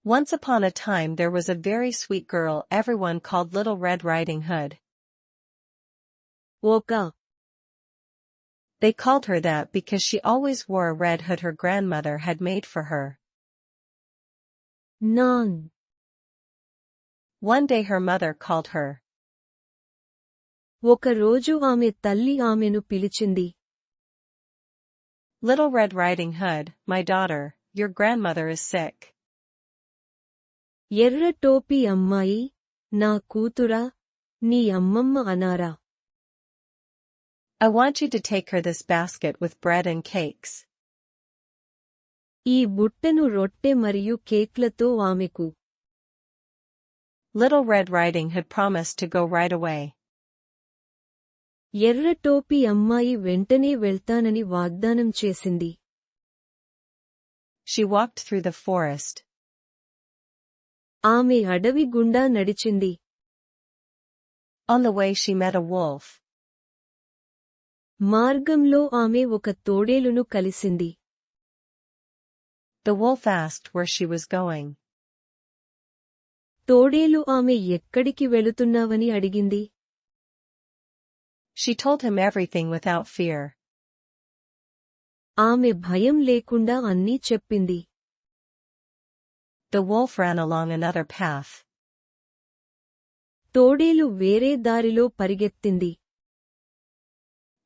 Once upon a time there was a very sweet girl everyone called Little Red Riding Hood. Woka. They called her that because she always wore a red hood her grandmother had made for her. Nan. One day her mother called her. ఒక రోజు ఆమె తల్లి ఆమెను పిలిచింది. Little Red Riding Hood, my daughter, your grandmother is sick. ఎర్ర టోపీ అమ్మాయి, నా కూతురా, నీ అమ్మమ్మ అనారా. I want you to take her this basket with bread and cakes. ఈ బుట్టెను రొట్టె మరియు కేక్లతో ఆమెకు. Little Red Riding Hood promised to go right away. ఎర్ర టోపీ అమ్మాయి వెంటనే వెళ్తానని వాగ్దానం చేసింది. She walked through the forest. ఆమె అడవి గుండా నడిచింది. On the way she met a wolf. మార్గంలో ఆమె ఒక తోడేలును కలిసింది. The wolf asked where she was going. తోడేలు ఆమె ఎక్కడికి వెళుతున్నావని అడిగింది. She told him everything without fear. ఆమె భయం లేకుండా అన్నీ చెప్పింది. The wolf ran along another path. తోడేలు వేరే దారిలో పరిగెత్తింది.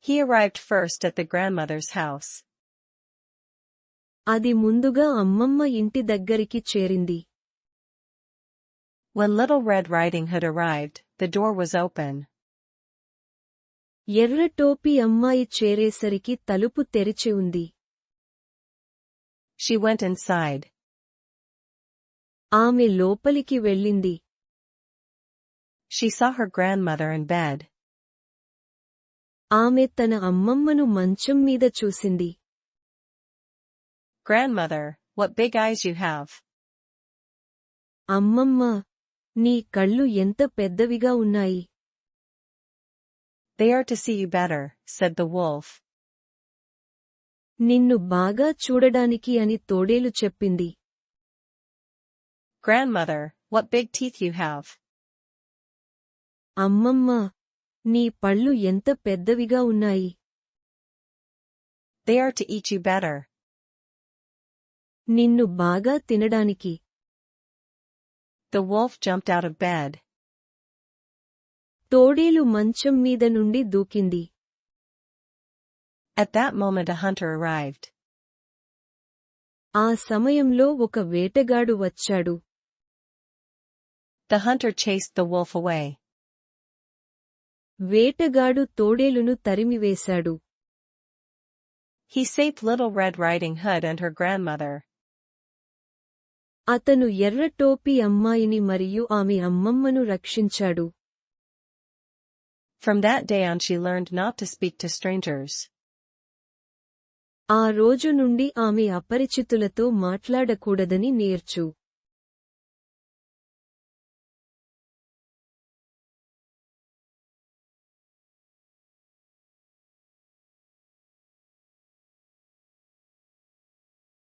He arrived first at the grandmother's house. అది ముందుగా అమ్మమ్మ ఇంటి దగ్గరికి చేరింది. When Little Red Riding Hood arrived, the door was open. ఎర్ర టోపీ అమ్మాయి చేరేసరికి తలుపు తెరిచి ఉంది. She went inside. ఆమె లోపలికి వెళ్ళింది. She saw her grandmother in bed. ఆమె తన అమ్మమ్మను మంచం మీద చూసింది. Grandmother, what big eyes you have. అమ్మమ్మ, నీ కళ్ళు ఎంత పెద్దవిగా ఉన్నాయి. They are to see you better, said the wolf. నిన్ను బాగా చూడడానికి అని తోడేలు చెప్పింది. Grandmother, what big teeth you have. అమ్మమ్మ, నీ పళ్ళు ఎంత పెద్దవిగా ఉన్నాయి. They are to eat you better. నిన్ను బాగా తినడానికి. The wolf jumped out of bed. తోడేలు మంచం మీద నుండి దూకింది. At that moment a hunter arrived. ఆ సమయంలో ఒక వేటగాడు వచ్చాడు. The hunter chased the wolf away. వేటగాడు తోడేలును తరిమివేశాడు. He saved Little Red Riding Hood and her grandmother. అతను ఎర్ర టోపీ అమ్మాయిని మరియు ఆమె అమ్మమ్మను రక్షించాడు. From that day on she learned not to speak to strangers. ఆ రోజు నుండి ఆమె అపరిచితులతో మాట్లాడకూడదని నేర్చు.